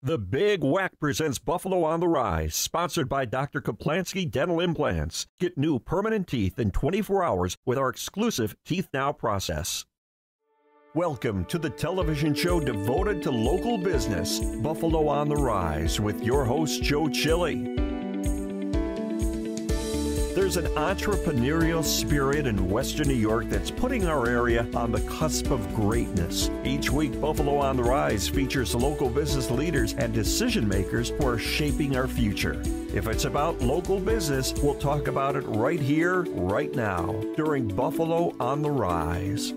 The Big Whack presents Buffalo on the Rise, sponsored by Dr. Kaplansky Dental Implants. Get new permanent teeth in 24 hours with our exclusive Teeth Now process. Welcome to the television show devoted to local business, Buffalo on the Rise, with your host, Joe Chili. There's an entrepreneurial spirit in Western New York that's putting our area on the cusp of greatness. Each week, Buffalo on the Rise features local business leaders and decision makers who are shaping our future. If it's about local business, we'll talk about it right here, right now, during Buffalo on the Rise.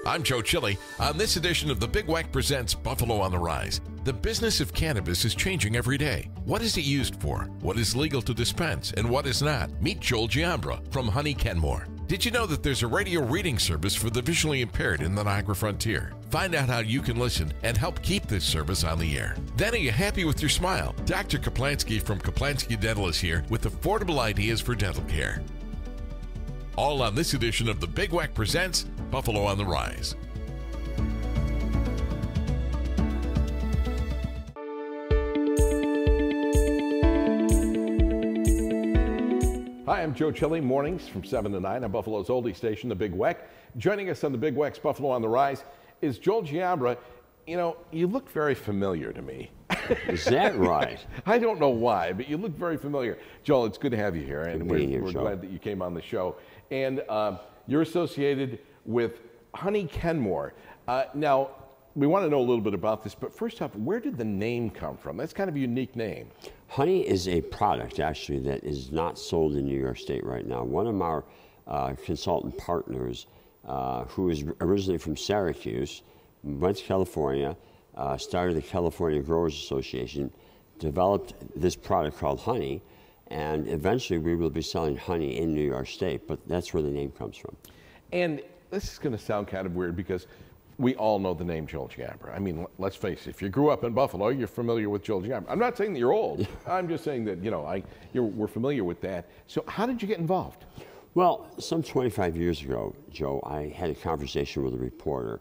I'm Joe Chili. On this edition of The Big Whack presents Buffalo on the Rise. The business of cannabis is changing every day. What is it used for? What is legal to dispense and what is not? Meet Joel Giambra from Honey Kenmore. Did you know that there's a radio reading service for the visually impaired in the Niagara Frontier? Find out how you can listen and help keep this service on the air. Then, are you happy with your smile? Dr. Kaplansky from Kaplansky Dental is here with affordable ideas for dental care. All on this edition of The Big Whack presents Buffalo on the Rise. Hi, I'm Joe Chili, mornings from 7 to 9 on Buffalo's oldie station, The Big Whack. Joining us on The Big Whack's Buffalo on the Rise is Joel Giambra. You know, you look very familiar to me. Is that right? I don't know why, but you look very familiar. Joel, it's good to have you here, and we're glad that you came on the show. And you're associated with Honey Kenmore. Now, we want to know a little bit about this, but first off, where did the name come from? That's kind of a unique name. Honey is a product, actually, that is not sold in New York State right now. One of our consultant partners, who is originally from Syracuse, went to California, started the California Growers Association, developed this product called Honey, and eventually we will be selling honey in New York State, but that's where the name comes from. And this is going to sound kind of weird because we all know the name Joel Giambra. I mean, let's face it, if you grew up in Buffalo, you're familiar with Joel Giambra. I'm not saying that you're old. I'm just saying that, you know, we're familiar with that. So how did you get involved? Well, some 25 years ago, Joe, I had a conversation with a reporter,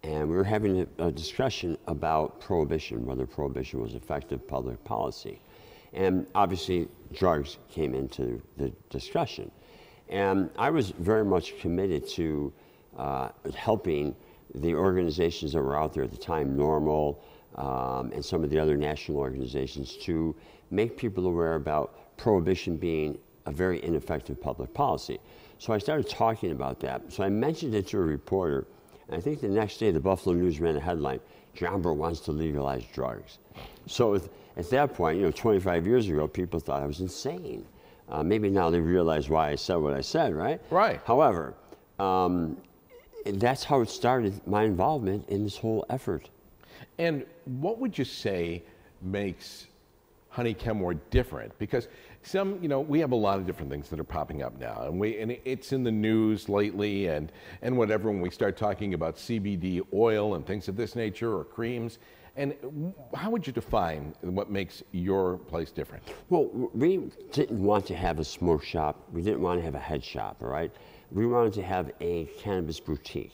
and we were having a discussion about prohibition, whether prohibition was effective public policy. And obviously, drugs came into the discussion. And I was very much committed to helping the organizations that were out there at the time, Normal, and some of the other national organizations, to make people aware about prohibition being a very ineffective public policy. So I started talking about that. So I mentioned it to a reporter, and I think the next day the Buffalo News ran a headline, Giambra wants to legalize drugs. So at that point, you know, 25 years ago, people thought I was insane. Maybe now they realize why I said what I said, right? Right. However, that's how it started, my involvement in this whole effort. And what would you say makes Honey Kenmore different? Because we have a lot of different things that are popping up now, and it's in the news lately, and whatever, when we start talking about CBD oil and things of this nature, or creams. And how would you define what makes your place different? Well, we didn't want to have a smoke shop. We didn't want to have a head shop, all right? We wanted to have a cannabis boutique,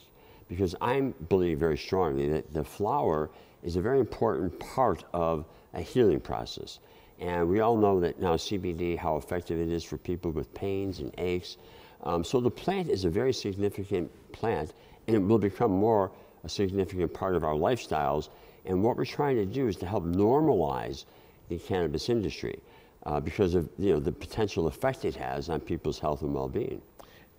because I believe very strongly that the flower is a very important part of a healing process. And we all know that now CBD, how effective it is for people with pains and aches. So the plant is a very significant plant, and it will become more a significant part of our lifestyles. And what we're trying to do is to help normalize the cannabis industry because of the potential effect it has on people's health and well-being.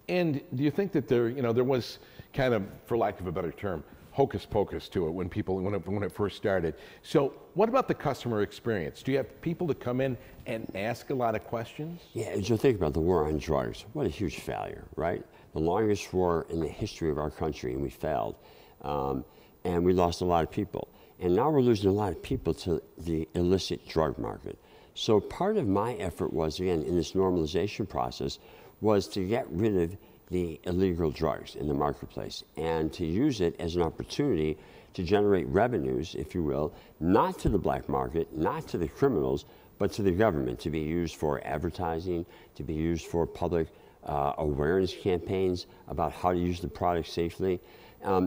And do you think that there was kind of, for lack of a better term, hocus pocus to it when it first started? So what about the customer experience? Do you have people that come in and ask a lot of questions? Yeah, as you think about the war on drugs, what a huge failure, right? The longest war in the history of our country, and we failed. And we lost a lot of people. And now we're losing a lot of people to the illicit drug market. So part of my effort was, again, in this normalization process, was to get rid of the illegal drugs in the marketplace and to use it as an opportunity to generate revenues, if you will, not to the black market, not to the criminals, but to the government, to be used for advertising, to be used for public awareness campaigns about how to use the product safely.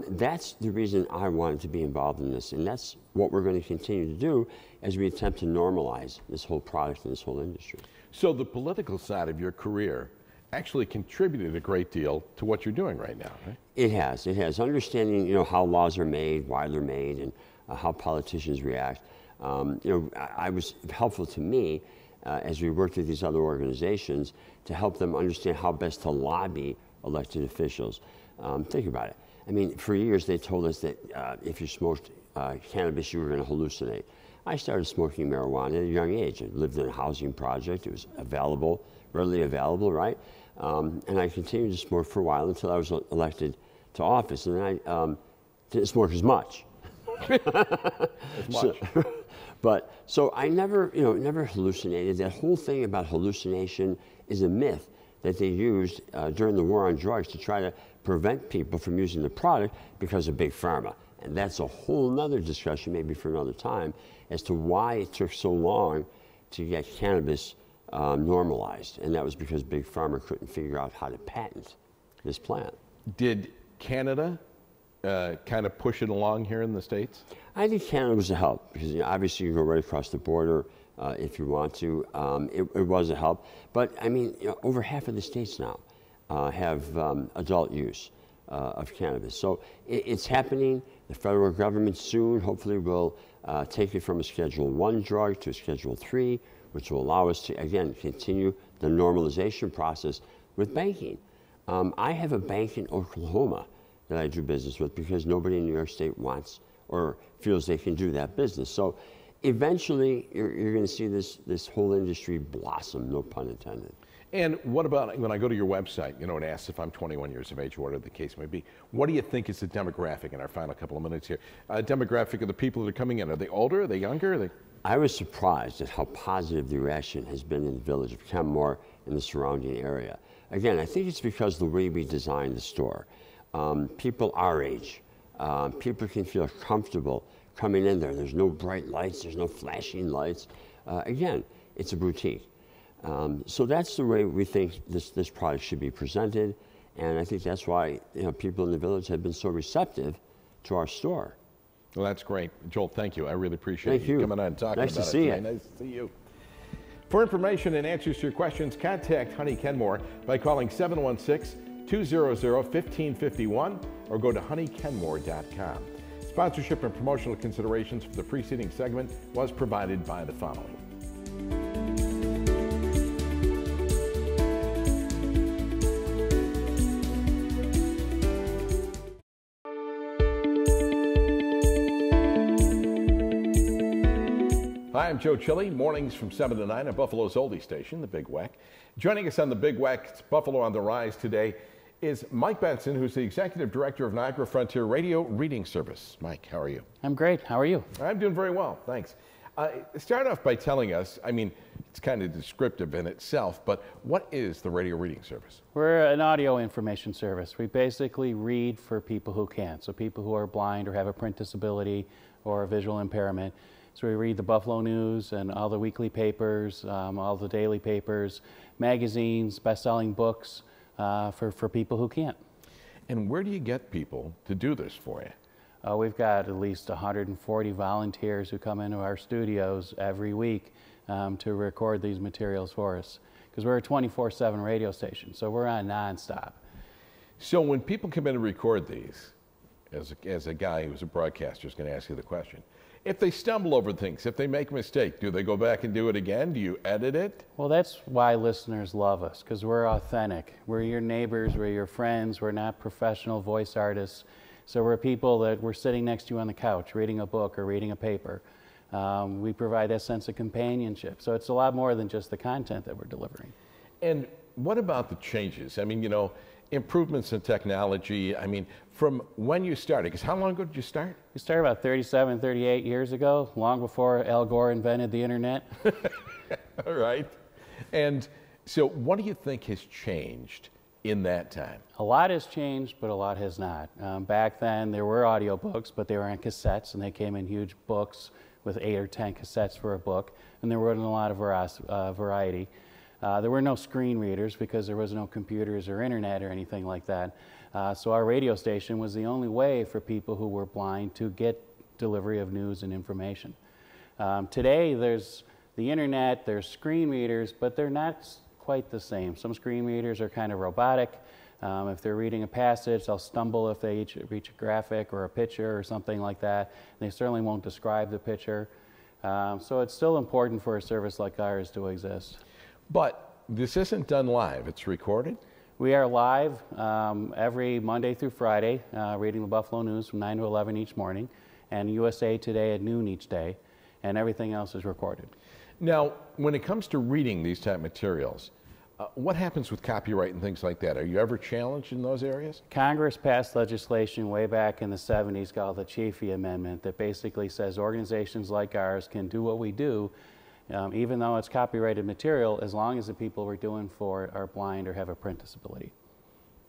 That's the reason I wanted to be involved in this, and that's what we're going to continue to do as we attempt to normalize this whole product and this whole industry. So the political side of your career actually contributed a great deal to what you're doing right now, right? It has. It has. Understanding, how laws are made, why they're made, and how politicians react. I was helpful to me as we worked with these other organizations to help them understand how best to lobby elected officials. Think about it. I mean, for years they told us that if you smoked cannabis, you were going to hallucinate. I started smoking marijuana at a young age. I lived in a housing project. It was available, readily available, right? And I continued to smoke for a while until I was elected to office. And then I didn't smoke as much. So I never, never hallucinated. That whole thing about hallucination is a myth that they used during the war on drugs to try to prevent people from using the product because of big pharma. And that's a whole nother discussion, maybe for another time, as to why it took so long to get cannabis normalized. And that was because big pharma couldn't figure out how to patent this plant. Did Canada kind of push it along here in the States? I think Canada was a help because obviously you go right across the border if you want to. It was a help. But I mean, over half of the states now have adult use of cannabis. So it's happening. The federal government soon hopefully will take it from a Schedule I drug to a Schedule III, which will allow us to, again, continue the normalization process with banking. I have a bank in Oklahoma that I do business with because nobody in New York State wants or feels they can do that business. So eventually you're going to see this whole industry blossom, no pun intended. And what about when I go to your website, it asks if I'm 21 years of age, or whatever the case may be. What do you think is the demographic in our final couple of minutes here? Demographic of the people that are coming in. Are they older? Are they younger? I was surprised at how positive the reaction has been in the village of Kenmore and the surrounding area. Again, I think it's because the way we designed the store. People our age, people can feel comfortable coming in there. There's no bright lights, there's no flashing lights. Again, it's a boutique. So that's the way we think this product should be presented, and I think that's why people in the village have been so receptive to our store. Well, that's great. Joel, thank you. I really appreciate you coming on and talking about it. Nice to see you. Nice to see you. For information and answers to your questions, contact Honey Kenmore by calling 716-200-1551 or go to honeykenmore.com. Sponsorship and promotional considerations for the preceding segment was provided by the following. Hi, I'm Joe Chili, mornings from 7 to 9 at Buffalo's oldie station, the Big Weck. Joining us on the Big Weck, Buffalo on the Rise today, is Mike Benson, who's the Executive Director of Niagara Frontier Radio Reading Service. Mike, how are you? I'm great. How are you? I'm doing very well, thanks. Start off by telling us, I mean, it's kind of descriptive in itself, but what is the radio reading service? We're an audio information service. We basically read for people who can't, so people who are blind or have a print disability or a visual impairment. So we read the Buffalo News and all the weekly papers, all the daily papers, magazines, best-selling books for people who can't. And where do you get people to do this for you? We've got at least 140 volunteers who come into our studios every week to record these materials for us, because we're a 24/7 radio station, so we're on nonstop. So when people come in and record these, as a guy who's a broadcaster is going to ask you the question, if they stumble over things, if they make a mistake, do they go back and do it again? Do you edit it? Well, that's why listeners love us, because we're authentic. We're your neighbors, we're your friends, we're not professional voice artists. So we're people that we're sitting next to you on the couch, reading a book or reading a paper. We provide that sense of companionship. So it's a lot more than just the content that we're delivering. And what about the changes? I mean, improvements in technology. I mean, from when you started, because how long ago did you start? We started about 37, 38 years ago, long before Al Gore invented the internet. All right. And so what do you think has changed in that time? A lot has changed, but a lot has not. Back then, there were audiobooks, but they were on cassettes, and they came in huge books with 8 or 10 cassettes for a book, and there wasn't a lot of variety. There were no screen readers because there was no computers or internet or anything like that. So our radio station was the only way for people who were blind to get delivery of news and information. Today there's the internet, there's screen readers, but they're not quite the same. Some screen readers are kind of robotic. If they're reading a passage, they'll stumble if they reach a graphic or a picture or something like that. They certainly won't describe the picture. So it's still important for a service like ours to exist. But this isn't done live, it's recorded? We are live every Monday through Friday, reading the Buffalo News from 9 to 11 each morning, and USA Today at noon each day, and everything else is recorded. Now, when it comes to reading these type materials, what happens with copyright and things like that? Are you ever challenged in those areas? Congress passed legislation way back in the 70s called the Chafee Amendment that basically says organizations like ours can do what we do even though it's copyrighted material, as long as the people we're doing for it are blind or have a print disability.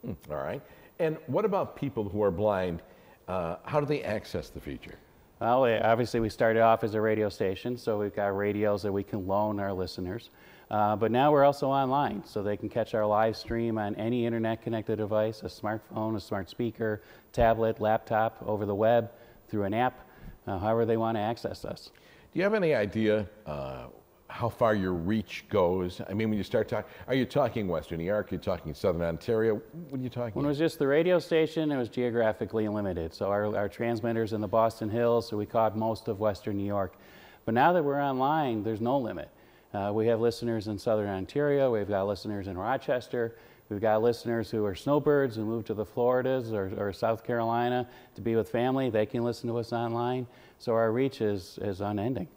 All right. And what about people who are blind? How do they access the feature? Well, obviously we started off as a radio station, so we've got radios that we can loan our listeners. But now we're also online, so they can catch our live stream on any internet-connected device, a smartphone, a smart speaker, tablet, laptop, over the web, through an app, however they want to access us. Do you have any idea how far your reach goes? I mean, when you start talking, are you talking Western New York? Are you talking Southern Ontario? What are you talking? When it was just the radio station, it was geographically limited. So our transmitters in the Boston Hills, so we caught most of Western New York. But now that we're online, there's no limit. We have listeners in Southern Ontario. We've got listeners in Rochester. We've got listeners who are snowbirds who moved to the Floridas or South Carolina to be with family. They can listen to us online. So our reach is unending.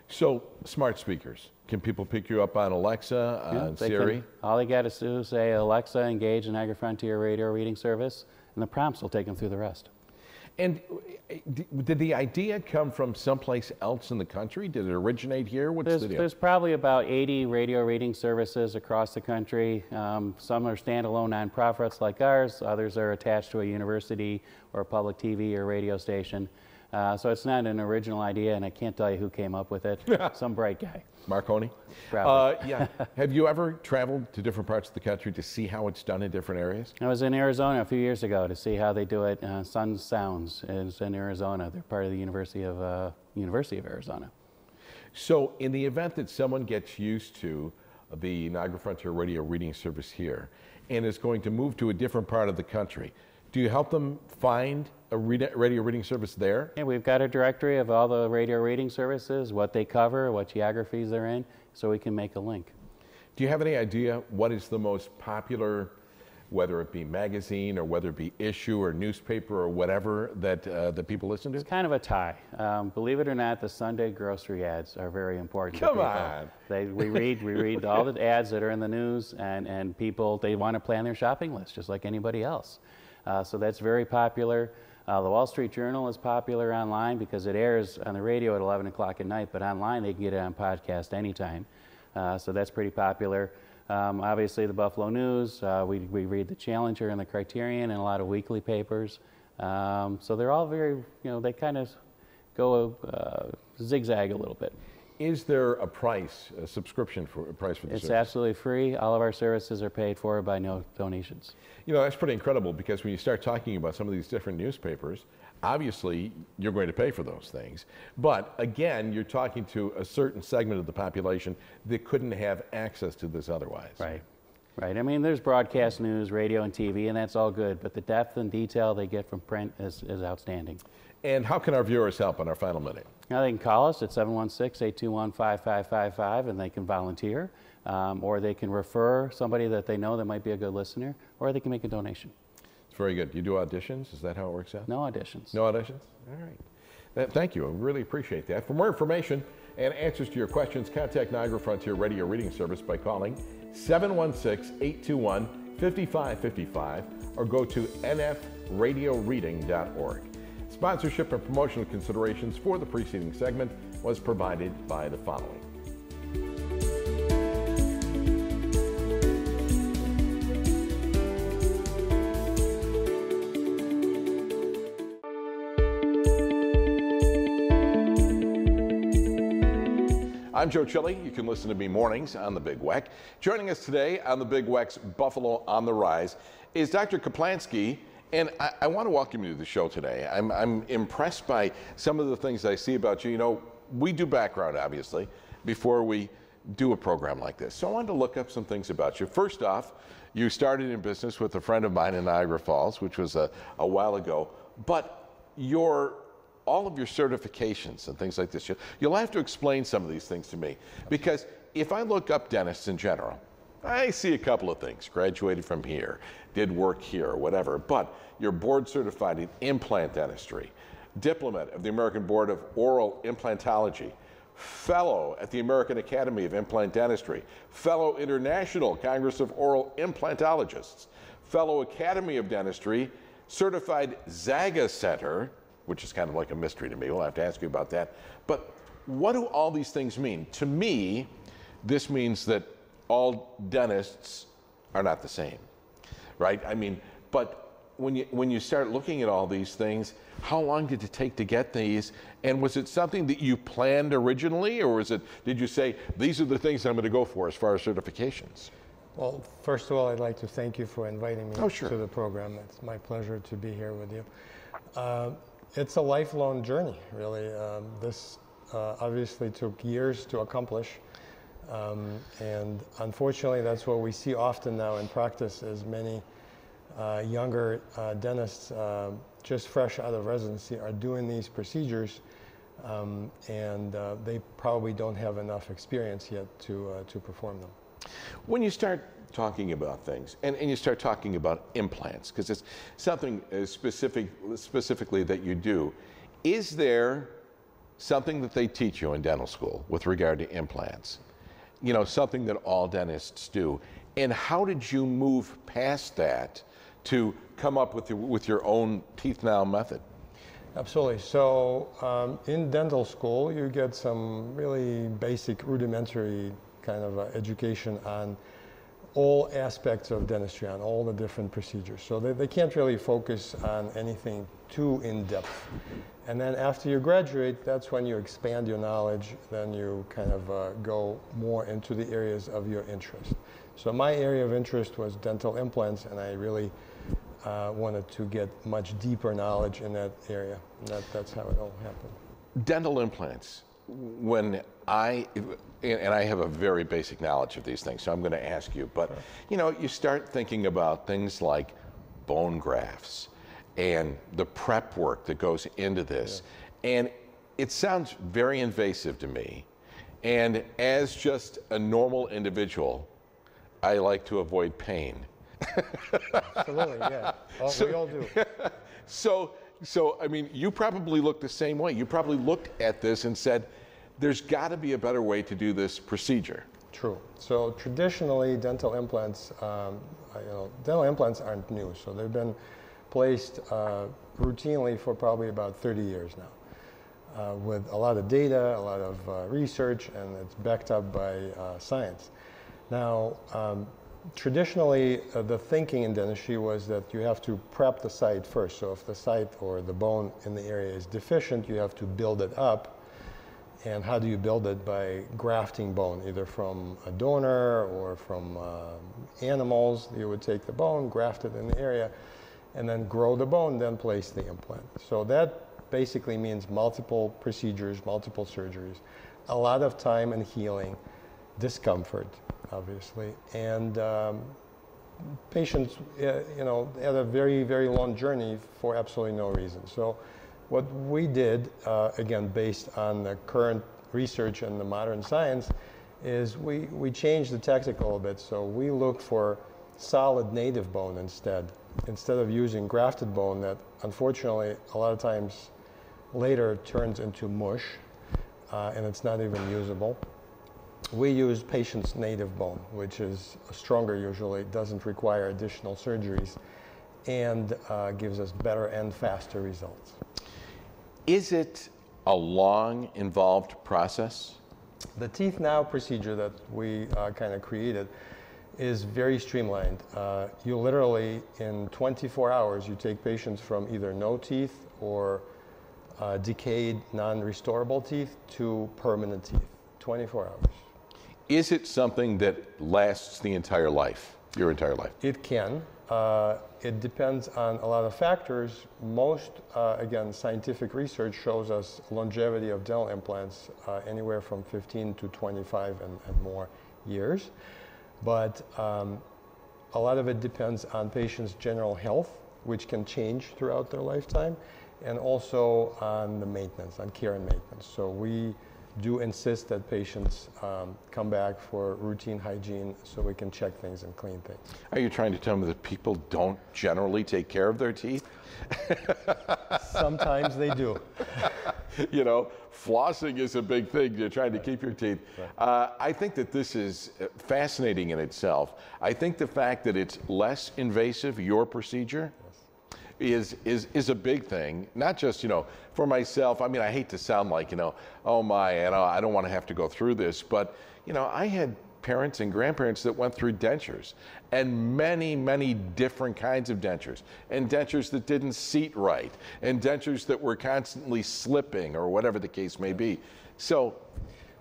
So smart speakers. Can people pick you up on Alexa, on Siri? All they got to do is say, Alexa, engage the Niagara Frontier radio reading service, and the prompts will take them through the rest. And did the idea come from someplace else in the country? Did it originate here? What's the deal? There's probably about 80 radio reading services across the country. Some are standalone nonprofits like ours. Others are attached to a university or a public TV or radio station. So it's not an original idea, and I can't tell you who came up with it. Some bright guy. Marconi? Yeah. Have you ever traveled to different parts of the country to see how it's done in different areas? I was in Arizona a few years ago to see how they do it. Sun Sounds is in Arizona. They're part of the University of Arizona. So in the event that someone gets used to the Niagara Frontier radio reading service here and is going to move to a different part of the country, do you help them find a radio reading service there? Yeah, we've got a directory of all the radio reading services, what they cover, what geographies they're in, so we can make a link. Do you have any idea what is the most popular, whether it be magazine or whether it be issue or newspaper or whatever that that people listen to? It's kind of a tie. Believe it or not, the Sunday grocery ads are very important. Come on. We read all the ads that are in the news, and people, they want to plan their shopping list just like anybody else. So that's very popular. The Wall Street Journal is popular online because it airs on the radio at 11 o'clock at night, but online they can get it on podcast anytime. So that's pretty popular. Obviously the Buffalo News, we read the Challenger and the Criterion and a lot of weekly papers. So they're all very, they kind of go zigzag a little bit. Is there a price, a subscription for a price for the service? It's absolutely free. All of our services are paid for by no donations. That's pretty incredible because when you start talking about some of these different newspapers, obviously you're going to pay for those things. But again, you're talking to a certain segment of the population that couldn't have access to this otherwise. Right. Right. I mean, there's broadcast news, radio, and TV, and that's all good. But the depth and detail they get from print is outstanding. And how can our viewers help in our final minute? Now they can call us at 716-821-5555, and they can volunteer, or they can refer somebody that they know that might be a good listener, or they can make a donation. It's very good. You do auditions? Is that how it works out? No auditions. No auditions? All right. Thank you. I really appreciate that. For more information and answers to your questions, contact Niagara Frontier Radio Reading Service by calling 716-821-5555 or go to nfradioreading.org. Sponsorship and promotional considerations for the preceding segment was provided by the following. I'm Joe Chile. You can listen to me mornings on the Big Weck. Joining us today on the Big Weck's Buffalo on the Rise is Dr. Kaplansky, and I want to welcome you to the show today. I'm impressed by some of the things I see about you. You know, we do background, obviously, before we do a program like this. So I wanted to look up some things about you. First off, you started in business with a friend of mine in Niagara Falls, which was a while ago, but all of your certifications and things like this, you'll have to explain some of these things to me, because if I look up dentists in general, I see a couple of things. Graduated from here, did work here, whatever, but you're board certified in implant dentistry, diplomat of the American Board of Oral Implantology, fellow at the American Academy of Implant Dentistry, fellow International Congress of Oral Implantologists, fellow Academy of Dentistry, certified Zaga Center, which is kind of like a mystery to me. We'll have to ask you about that. But what do all these things mean? To me, this means that all dentists are not the same, right? I mean, but when you start looking at all these things, how long did it take to get these? And was it something that you planned originally, or did you say, these are the things I'm going to go for as far as certifications? Well, first of all, I'd like to thank you for inviting me Sure. to the program. It's my pleasure to be here with you. It's a lifelong journey, really. This obviously took years to accomplish. And unfortunately, that's what we see often now in practice, is many younger dentists just fresh out of residency are doing these procedures, and they probably don't have enough experience yet to perform them. When you start talking about things, and you start talking about implants, because it's something specifically that you do, is there something that they teach you in dental school with regard to implants? You know, something that all dentists do. And how did you move past that to come up with your own teeth now method? Absolutely. So in dental school, you get some really basic rudimentary kind of education on all aspects of dentistry, on all the different procedures. So they can't really focus on anything too in-depth. And then after you graduate, that's when you expand your knowledge, then you kind of go more into the areas of your interest. So my area of interest was dental implants, and I really wanted to get much deeper knowledge in that area. And that's how it all happened. Dental implants, and I have a very basic knowledge of these things, so I'm going to ask you, but you know, you start thinking about things like bone grafts and the prep work that goes into this, and it sounds very invasive to me. And as just a normal individual, I like to avoid pain. Absolutely, yeah. We all do. So I mean, you probably look the same way. You probably looked at this and said, there's got to be a better way to do this procedure. True. So traditionally, dental implants, dental implants aren't new. So they've been placed routinely for probably about 30 years now, with a lot of data, a lot of research, and it's backed up by science. Now, traditionally, the thinking in dentistry was that you have to prep the site first. So if the site or the bone in the area is deficient, you have to build it up. And how do you build it? By grafting bone, either from a donor or from animals. You would take the bone, graft it in the area, and then grow the bone, then place the implant. So that basically means multiple procedures, multiple surgeries, a lot of time and healing, discomfort, obviously, and patients, had a very, very long journey for absolutely no reason. So what we did, again, based on the current research and the modern science, is we changed the tactic a little bit. So we looked for solid native bone instead of using grafted bone that unfortunately a lot of times later turns into mush and it's not even usable. We use patient's native bone, which is stronger usually, doesn't require additional surgeries, and gives us better and faster results. Is it a long, involved process? The Teeth Now procedure that we kind of created is very streamlined. You literally, in 24 hours, you take patients from either no teeth or decayed, non-restorable teeth to permanent teeth. 24 hours. Is it something that lasts the entire life, your entire life? It can. It depends on a lot of factors. Most, again, scientific research shows us longevity of dental implants anywhere from 15 to 25 and more years. But a lot of it depends on patients' general health, which can change throughout their lifetime, and also on the maintenance, on care and maintenance. So we do insist that patients come back for routine hygiene so we can check things and clean things. Are you trying to tell me that people don't generally take care of their teeth? Sometimes they do. You know, flossing is a big thing. You're trying to keep your teeth. I think that this is fascinating in itself. I think the fact that it's less invasive, your procedure, is a big thing. Not just, you know, for myself. I mean, I hate to sound like, you know, oh my, you know, I don't want to have to go through this, but, you know, I had parents and grandparents that went through dentures, and many, many different kinds of dentures, and dentures that didn't seat right, and dentures that were constantly slipping, or whatever the case may be. So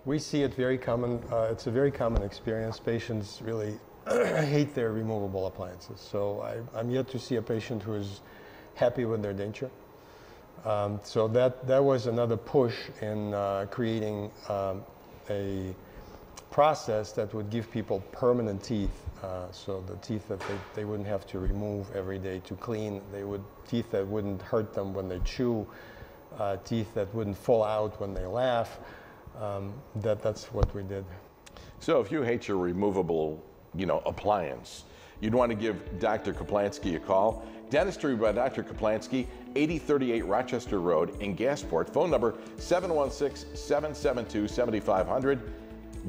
we see it very common. It's a very common experience. Patients really hate their removable appliances. So I'm yet to see a patient who is happy with their denture. So that was another push in creating a process that would give people permanent teeth. So the teeth that they wouldn't have to remove every day to clean. Teeth that wouldn't hurt them when they chew, teeth that wouldn't fall out when they laugh. That's what we did. So if you hate your removable, you know, appliance, you'd want to give Dr. Kaplansky a call. Dentistry by Dr. Kaplansky, 8038 Rochester Road in Gasport. Phone number 716-772-7500.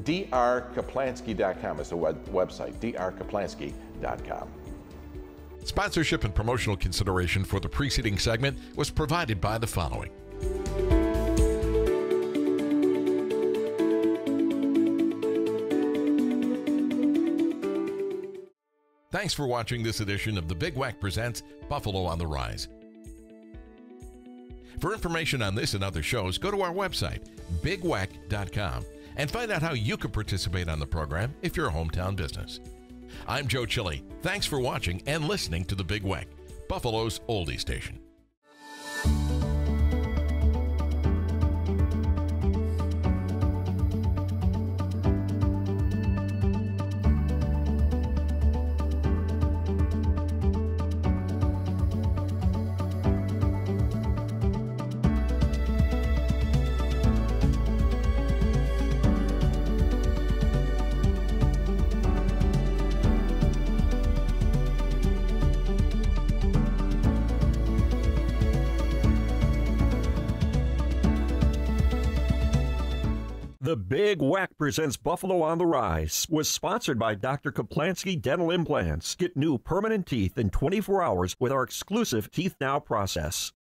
drkaplansky.com is the website, drkaplansky.com. Sponsorship and promotional consideration for the preceding segment was provided by the following. Thanks for watching this edition of The Big Wack Presents Buffalo on the Rise. For information on this and other shows, go to our website, bigwack.com, and find out how you can participate on the program if you're a hometown business. I'm Joe Chile. Thanks for watching and listening to The Big Wack, Buffalo's oldie station. The Big Wack Presents Buffalo on the Rise was sponsored by Dr. Kaplansky Dental Implants. Get new permanent teeth in 24 hours with our exclusive Teeth Now process.